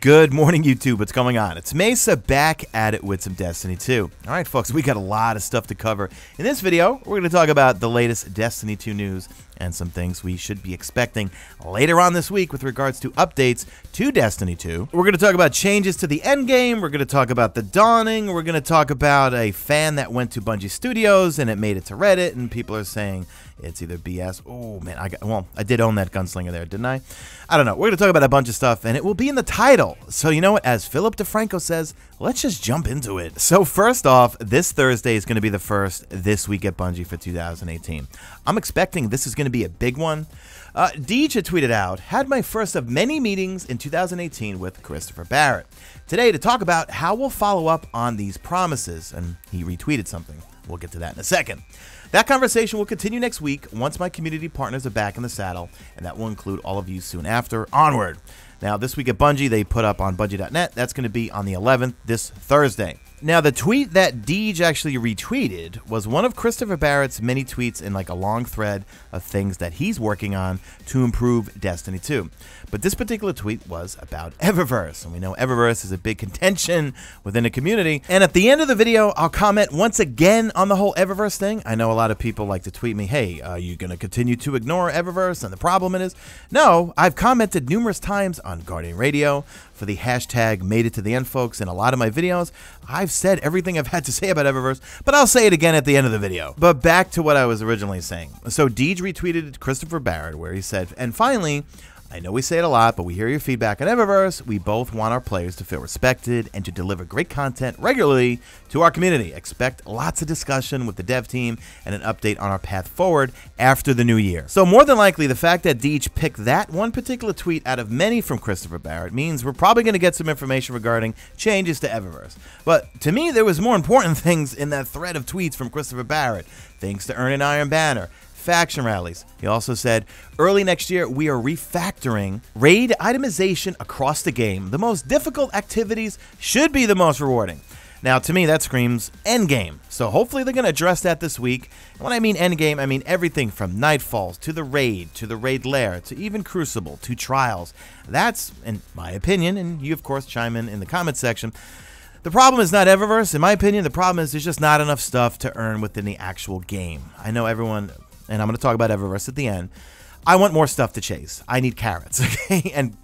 Good morning, YouTube. What's going on? It's Mesa back at it with some Destiny 2. All right, folks, we got a lot of stuff to cover. In this video, we're going to talk about the latest Destiny 2 news and some things we should be expecting later on this week with regards to updates to Destiny 2. We're going to talk about changes to the endgame. We're going to talk about the dawning. We're going to talk about a fan that went to Bungie Studios and it made it to Reddit, and people are saying it's either BS. Oh, man, I did own that gunslinger there, didn't I? I don't know. We're going to talk about a bunch of stuff, and it will be in the title. So, you know what? As Philip DeFranco says, let's just jump into it. So, first off, this Thursday is going to be the first This Week at Bungie for 2018. I'm expecting this is going to be a big one. Deej had tweeted out, had my first of many meetings in 2018 with Christopher Barrett. Today to talk about how we'll follow up on these promises, and he retweeted something. We'll get to that in a second. That conversation will continue next week once my community partners are back in the saddle, and that will include all of you soon after. Onward. Now, this week at Bungie, they put up on Bungie.net. That's going to be on the 11th, this Thursday. Now, the tweet that Deej actually retweeted was one of Christopher Barrett's many tweets in like a long thread of things that he's working on to improve Destiny 2. But this particular tweet was about Eververse, and we know Eververse is a big contention within the community. And at the end of the video, I'll comment once again on the whole Eververse thing. I know a lot of people like to tweet me, hey, are you going to continue to ignore Eververse? And the problem is, no, I've commented numerous times on Guardian Radio for the hashtag made it to the end, folks. In a lot of my videos, I've said everything I've had to say about Eververse, but I'll say it again at the end of the video. But back to what I was originally saying. So Deej retweeted Christopher Barrett where he said, and finally, I know we say it a lot, but we hear your feedback on Eververse. We both want our players to feel respected and to deliver great content regularly to our community. Expect lots of discussion with the dev team and an update on our path forward after the new year. So more than likely, the fact that Deej picked that one particular tweet out of many from Christopher Barrett means we're probably going to get some information regarding changes to Eververse. But to me, there was more important things in that thread of tweets from Christopher Barrett. Things to earn an Iron Banner. Faction rallies. He also said, early next year, we are refactoring raid itemization across the game. The most difficult activities should be the most rewarding. Now, to me, that screams endgame. So hopefully they're going to address that this week. And when I mean endgame, I mean everything from Nightfalls to the raid lair, to even Crucible, to Trials. That's, in my opinion, and you, of course, chime in the comment section, the problem is not Eververse. In my opinion, the problem is there's just not enough stuff to earn within the actual game. I know everyone, and I'm going to talk about Eververse at the end, I want more stuff to chase. I need carrots, okay? And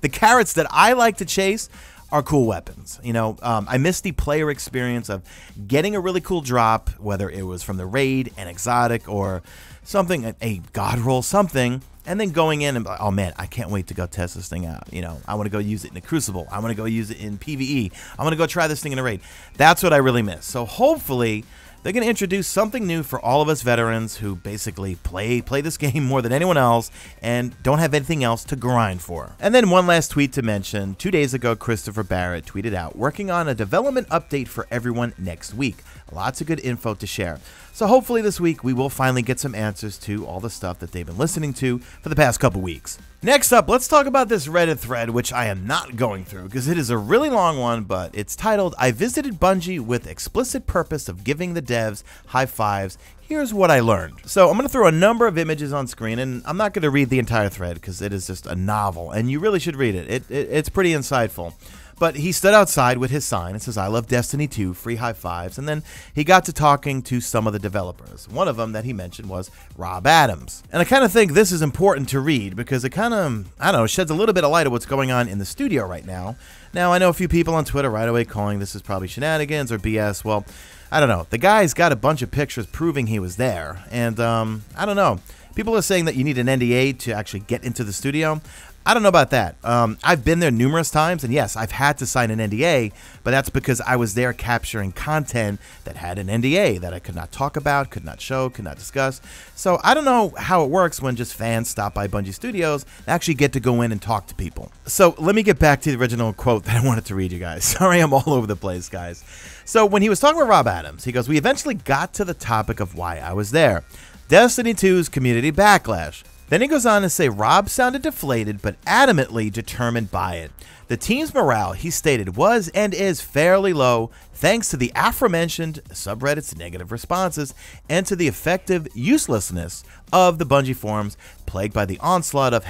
the carrots that I like to chase are cool weapons. You know, I miss the player experience of getting a really cool drop, whether it was from the raid, an exotic, or something, a god roll, something, and then going in and be like, oh man, I can't wait to go test this thing out. You know, I want to go use it in a Crucible. I want to go use it in PvE. I want to go try this thing in a raid. That's what I really miss. So hopefully they're going to introduce something new for all of us veterans who basically play this game more than anyone else and don't have anything else to grind for. And then one last tweet to mention. 2 days ago, Christopher Barrett tweeted out, working on a development update for everyone next week. Lots of good info to share. So hopefully this week we will finally get some answers to all the stuff that they've been listening to for the past couple weeks. Next up, let's talk about this Reddit thread, which I am not going through because it is a really long one, but it's titled, I visited Bungie with explicit purpose of giving the devs high fives. Here's what I learned. So I'm going to throw a number of images on screen, and I'm not going to read the entire thread because it is just a novel, and you really should read it. It's pretty insightful. But he stood outside with his sign. It says, I love Destiny 2, free high fives. And then he got to talking to some of the developers. One of them that he mentioned was Rob Adams. And I kind of think this is important to read because it kind of, I don't know, sheds a little bit of light of what's going on in the studio right now. Now, I know a few people on Twitter right away calling this is probably shenanigans or BS. Well, I don't know. The guy's got a bunch of pictures proving he was there. And I don't know. People are saying that you need an NDA to actually get into the studio. I don't know about that. I've been there numerous times, and yes, I've had to sign an NDA, but that's because I was there capturing content that had an NDA that I could not talk about, could not show, could not discuss. So I don't know how it works when just fans stop by Bungie Studios and actually get to go in and talk to people. So let me get back to the original quote that I wanted to read you guys. Sorry, I'm all over the place, guys. So when he was talking with Rob Adams, he goes, we eventually got to the topic of why I was there. Destiny 2's community backlash. Then he goes on to say Rob sounded deflated but adamantly determined by it. The team's morale, he stated, was and is fairly low thanks to the aforementioned subreddit's negative responses and to the effective uselessness of the Bungie forums plagued by the onslaught of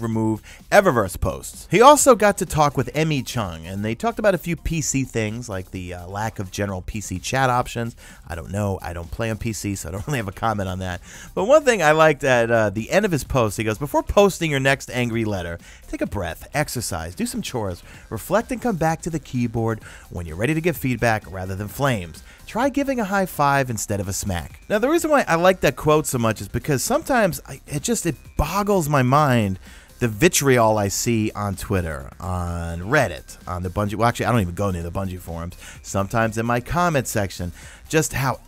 #remove Eververse posts. He also got to talk with M.E. Chung, and they talked about a few PC things like the lack of general PC chat options. I don't know. I don't play on PC, so I don't really have a comment on that. But one thing I liked at the end of his post, he goes, before posting your next angry letter, take a breath, exercise, do some chores, reflect and come back to the keyboard when you're ready to give feedback rather than flames. Try giving a high five instead of a smack. Now, the reason why I like that quote so much is because sometimes it boggles my mind the vitriol I see on Twitter, on Reddit, on the Bungie. Well, actually, I don't even go near the Bungie forums. Sometimes in my comment section, just how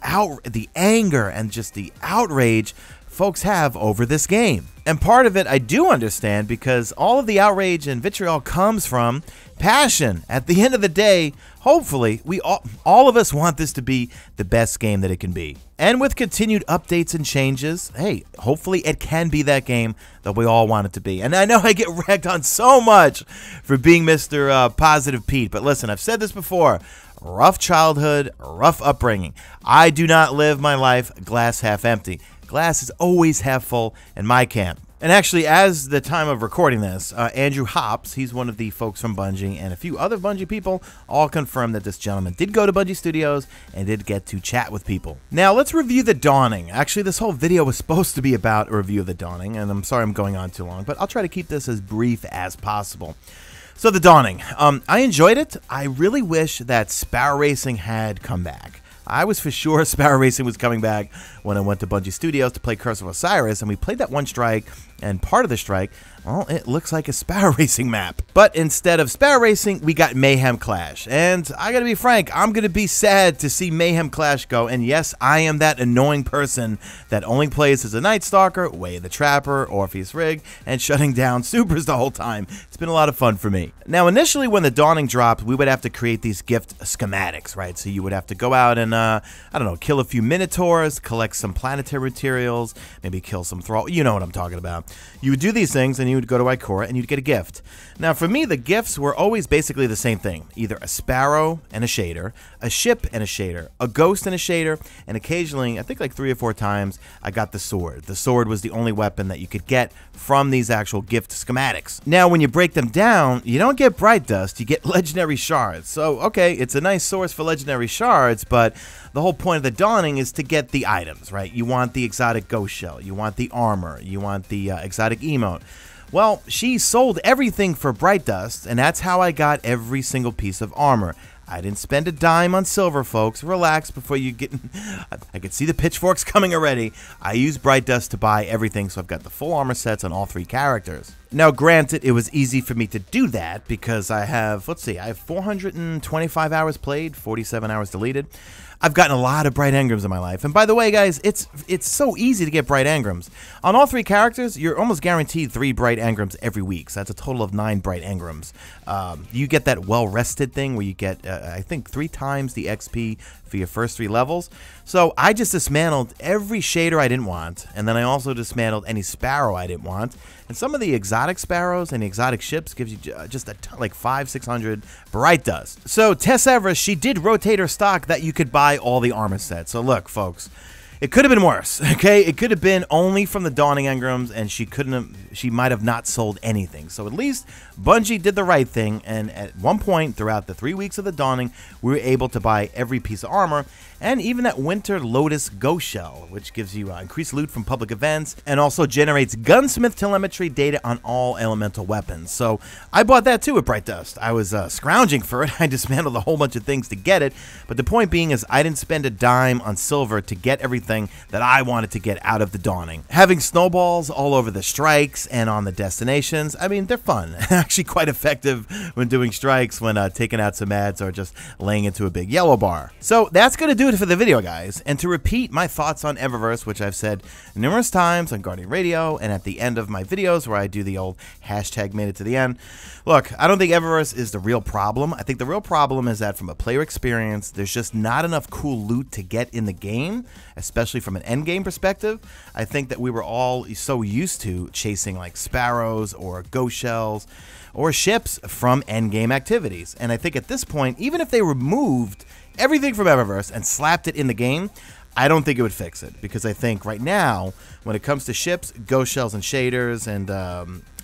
the anger and just the outrage folks have over this game. And part of it I do understand because all of the outrage and vitriol comes from passion. At the end of the day, hopefully, we all of us want this to be the best game that it can be. And with continued updates and changes, hey, hopefully it can be that game that we all want it to be. And I know I get ragged on so much for being Mr. Positive Pete, but listen, I've said this before. Rough childhood, rough upbringing. I do not live my life glass half empty. Glass is always half full in my camp. And actually, as the time of recording this, Andrew Hops, he's one of the folks from Bungie, and a few other Bungie people all confirmed that this gentleman did go to Bungie Studios and did get to chat with people. Now, let's review The Dawning. Actually, this whole video was supposed to be about a review of The Dawning, and I'm sorry I'm going on too long, but I'll try to keep this as brief as possible. So, The Dawning. I enjoyed it. I really wish that Sparrow Racing had come back. I was for sure Sparrow Racing was coming back when I went to Bungie Studios to play Curse of Osiris, and we played that one strike, and part of the strike, well, it looks like a Sparrow Racing map. But instead of Sparrow Racing, we got Mayhem Clash. And I gotta be frank, I'm gonna be sad to see Mayhem Clash go. And yes, I am that annoying person that only plays as a Night Stalker, Way of the Trapper, Orpheus Rig, and shutting down supers the whole time. It's been a lot of fun for me. Now, initially when The Dawning dropped, we would have to create these gift schematics, right? So you would have to go out and, I don't know, kill a few Minotaurs, collect some planetary materials, maybe kill some Thrall. You know what I'm talking about. You would do these things, and you would go to Ikora, and you'd get a gift. Now, for me, the gifts were always basically the same thing. Either a sparrow and a shader, a ship and a shader, a ghost and a shader, and occasionally, I think like 3 or 4 times, I got the sword. The sword was the only weapon that you could get from these actual gift schematics. Now, when you break them down, you don't get bright dust, you get legendary shards. So, okay, it's a nice source for legendary shards, but the whole point of The Dawning is to get the items, right? You want the exotic ghost shell, you want the armor, you want the exotic emote. Well, she sold everything for bright dust, and that's how I got every single piece of armor. I didn't spend a dime on silver, folks. Relax before you get... I can see the pitchforks coming already. I used bright dust to buy everything, so I've got the full armor sets on all 3 characters. Now, granted, it was easy for me to do that because I have, let's see, I have 425 hours played, 47 hours deleted. I've gotten a lot of bright engrams in my life. And by the way, guys, it's so easy to get bright engrams. On all 3 characters, you're almost guaranteed 3 bright engrams every week. So that's a total of 9 bright engrams. You get that well-rested thing where you get, I think, 3 times the XP for your first 3 levels. So I just dismantled every shader I didn't want, and then I also dismantled any sparrow I didn't want. And some of the exotic sparrows and the exotic ships gives you just a ton, like 500-600 bright dust. So Tess Everest, she did rotate her stock that you could buy all the armor sets. So look, folks, it could have been worse, okay? It could have been only from the Dawning engrams, and she might have not sold anything. So at least Bungie did the right thing, and at one point throughout the 3 weeks of the Dawning, we were able to buy every piece of armor, and even that Winter Lotus Ghost Shell, which gives you increased loot from public events, and also generates gunsmith telemetry data on all elemental weapons. So I bought that too at Bright Dust. I was scrounging for it. I dismantled a whole bunch of things to get it, but the point being is I didn't spend a dime on silver to get everything that I wanted to get out of the Dawning. Having snowballs all over the strikes and on the destinations, I mean, they're fun. Actually quite effective when doing strikes, when taking out some ads or just laying into a big yellow bar. So that's going to do do it for the video, guys. And to repeat my thoughts on Eververse, which I've said numerous times on Guardian Radio and at the end of my videos where I do the old hashtag made it to the end. Look, I don't think Eververse is the real problem. I think the real problem is that from a player experience, there's just not enough cool loot to get in the game, especially from an endgame perspective. I think that we were all so used to chasing like sparrows or ghost shells or ships from endgame activities. And I think at this point, even if they removed everything from Eververse and slapped it in the game, I don't think it would fix it, because I think right now, when it comes to ships, ghost shells and shaders and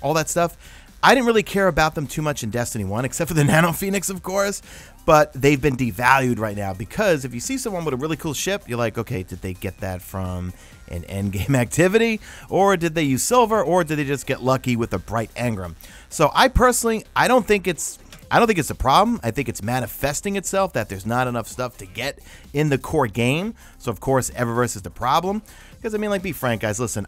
all that stuff, I didn't really care about them too much in Destiny 1, except for the Nano Phoenix, of course, but they've been devalued right now, because if you see someone with a really cool ship, you're like, okay, did they get that from an endgame activity, or did they use silver, or did they just get lucky with a bright engram? So I personally, I don't think it's a problem. I think it's manifesting itself that there's not enough stuff to get in the core game. So, of course, Eververse is the problem. Because, I mean, like, be frank, guys. Listen,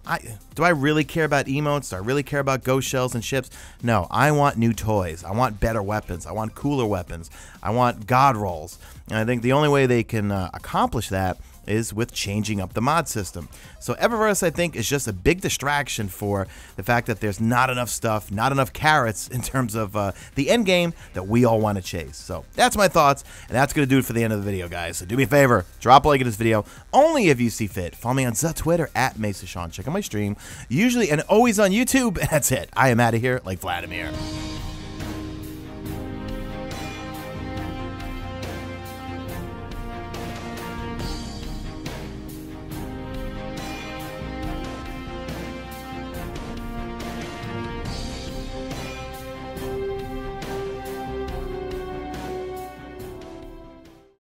do I really care about emotes? Do I really care about ghost shells and ships? No, I want new toys. I want better weapons. I want cooler weapons. I want god rolls. And I think the only way they can accomplish that is with changing up the mod system. So Eververse, I think, is just a big distraction for the fact that there's not enough stuff, not enough carrots in terms of the end game that we all want to chase. So that's my thoughts, and that's going to do it for the end of the video, guys. So do me a favor, drop a like in this video, only if you see fit. Follow me on Twitter at Mesa Sean. Check out my stream, usually and always on YouTube, and that's it. I am out of here like Vladimir.